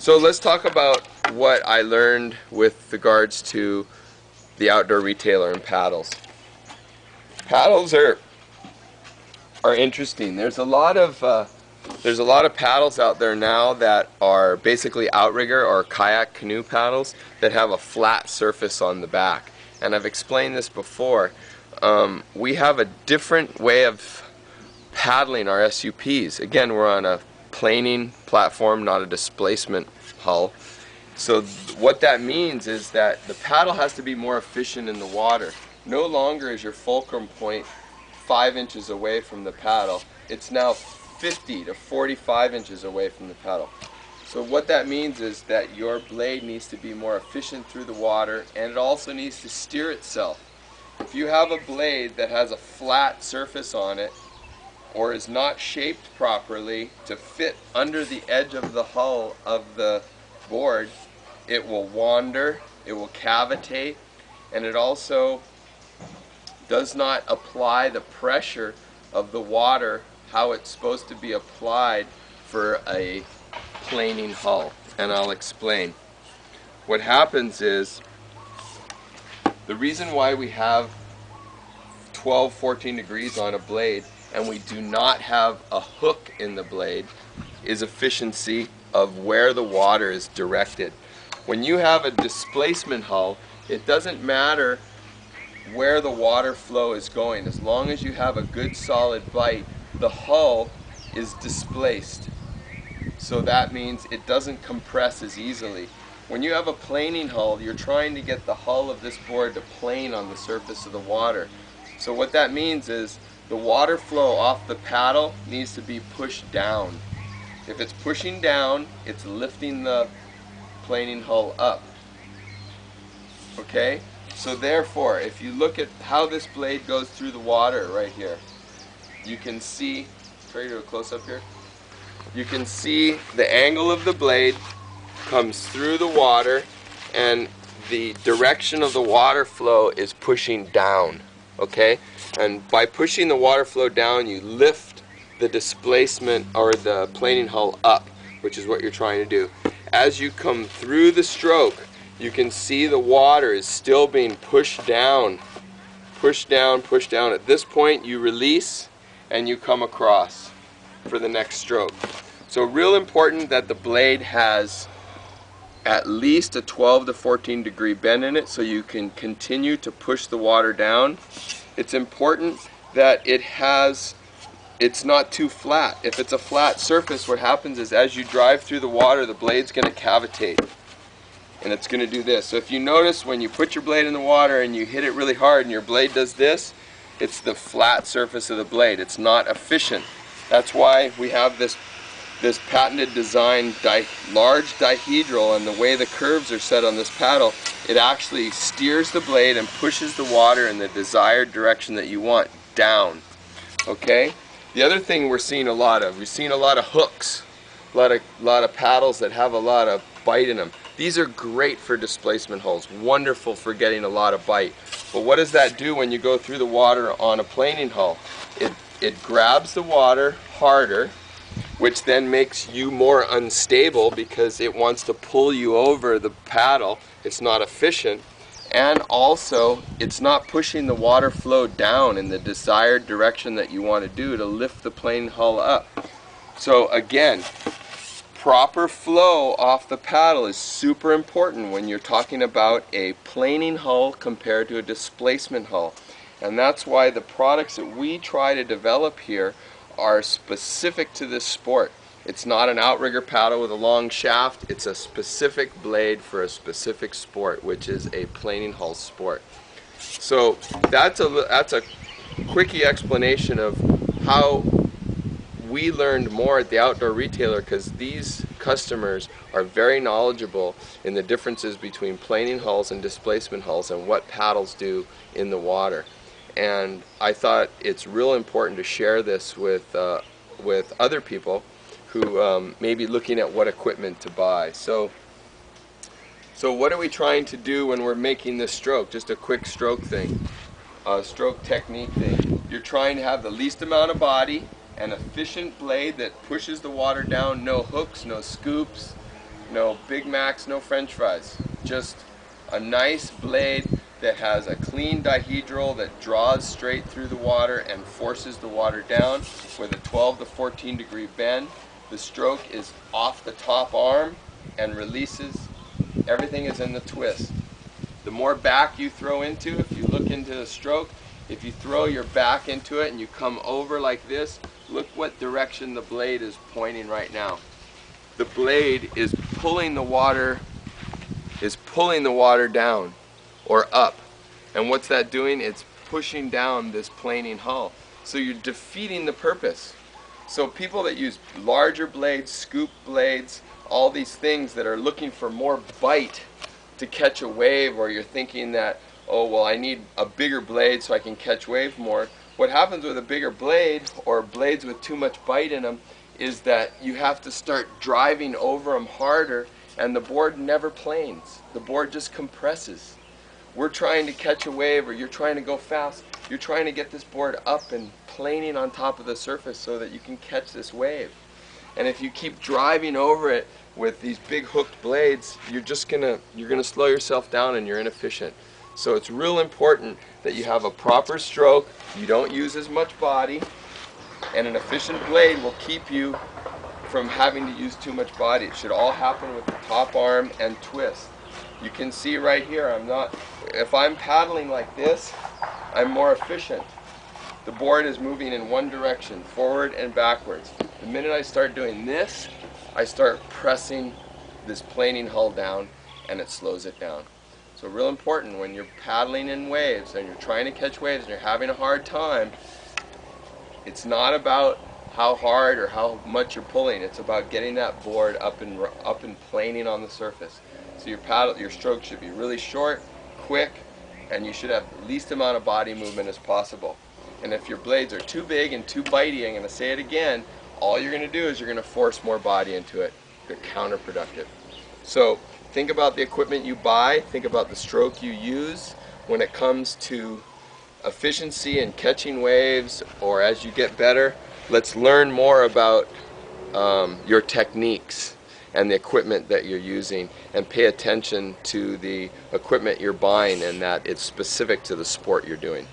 So let's talk about what I learned with regards to the outdoor retailer and paddles. Paddles are interesting. There's a lot of paddles out there now that are basically outrigger or kayak canoe paddles that have a flat surface on the back. And I've explained this before. We have a different way of paddling our SUPs. Again, we're on a planing platform, not a displacement hull. So what that means is that the paddle has to be more efficient in the water. No longer is your fulcrum point 5 inches away from the paddle. It's now 50 to 45 inches away from the paddle. So what that means is that your blade needs to be more efficient through the water, and it also needs to steer itself. If you have a blade that has a flat surface on it, or is not shaped properly to fit under the edge of the hull of the board, it will wander, it will cavitate, and it also does not apply the pressure of the water how it's supposed to be applied for a planing hull. And I'll explain. What happens is, the reason why we have 12-14 degrees on a blade and we do not have a hook in the blade is efficiency of where the water is directed. When you have a displacement hull, it doesn't matter where the water flow is going. As long as you have a good solid bite, the hull is displaced. So that means it doesn't compress as easily. When you have a planing hull, you're trying to get the hull of this board to plane on the surface of the water. So what that means is the water flow off the paddle needs to be pushed down. If it's pushing down, it's lifting the planing hull up. Okay? So therefore, if you look at how this blade goes through the water right here, you can see, try to do a close up here, you can see the angle of the blade comes through the water, and the direction of the water flow is pushing down. Okay? And by pushing the water flow down, you lift the displacement or the planing hull up, which is what you're trying to do. As you come through the stroke, you can see the water is still being pushed down. Push down, push down. At this point, you release and you come across for the next stroke. So real important that the blade has at least a 12 to 14 degree bend in it so you can continue to push the water down. It's important that it's not too flat. If it's a flat surface, what happens is as you drive through the water, the blade's going to cavitate. And it's going to do this. So if you notice when you put your blade in the water and you hit it really hard and your blade does this, it's the flat surface of the blade. It's not efficient. That's why we have this patented design large dihedral, and the way the curves are set on this paddle, it actually steers the blade and pushes the water in the desired direction that you want, down. Okay? The other thing we've seen a lot of hooks, a lot of paddles that have a lot of bite in them. These are great for displacement hulls, wonderful for getting a lot of bite. But what does that do when you go through the water on a planing hull? It grabs the water harder, which then makes you more unstable because it wants to pull you over the paddle. It's not efficient, and also it's not pushing the water flow down in the desired direction that you want to do to lift the planing hull up. So again, proper flow off the paddle is super important when you're talking about a planing hull compared to a displacement hull. And that's why the products that we try to develop here are specific to this sport. It's not an outrigger paddle with a long shaft. It's a specific blade for a specific sport, which is a planing hull sport. So that's a quickie explanation of how we learned more at the outdoor retailer, because these customers are very knowledgeable in the differences between planing hulls and displacement hulls and what paddles do in the water. And I thought it's real important to share this with other people who may be looking at what equipment to buy. So what are we trying to do when we're making this stroke? Just a quick stroke thing, stroke technique thing. You're trying to have the least amount of body, an efficient blade that pushes the water down, no hooks, no scoops, no Big Macs, no French fries. Just a nice blade that has a clean dihedral that draws straight through the water and forces the water down with a 12 to 14 degree bend. The stroke is off the top arm and releases. Everything is in the twist. The more back you throw into, if you look into the stroke, if you throw your back into it and you come over like this, look what direction the blade is pointing right now. The blade is pulling the water down or up. And what's that doing? It's pushing down this planing hull. So you're defeating the purpose. So people that use larger blades, scoop blades, all these things that are looking for more bite to catch a wave, or you're thinking that, oh well, I need a bigger blade so I can catch waves more. What happens with a bigger blade, or blades with too much bite in them, is that you have to start driving over them harder, and the board never planes. The board just compresses. We're trying to catch a wave, or you're trying to go fast. You're trying to get this board up and planing on top of the surface so that you can catch this wave. And if you keep driving over it with these big hooked blades, you're gonna slow yourself down and you're inefficient. So it's real important that you have a proper stroke, you don't use as much body, and an efficient blade will keep you from having to use too much body. It should all happen with the top arm and twist. You can see right here, if I'm paddling like this, I'm more efficient. The board is moving in one direction, forward and backwards. The minute I start doing this, I start pressing this planing hull down and it slows it down. So real important when you're paddling in waves and you're trying to catch waves and you're having a hard time, it's not about how hard or how much you're pulling, it's about getting that board up and planing on the surface. So your stroke should be really short, quick, and you should have the least amount of body movement as possible. And if your blades are too big and too bitey, I'm going to say it again, all you're going to do is you're going to force more body into it. You're counterproductive. So think about the equipment you buy, think about the stroke you use when it comes to efficiency and catching waves, or as you get better, let's learn more about your techniques and the equipment that you're using, and pay attention to the equipment you're buying and that it's specific to the sport you're doing.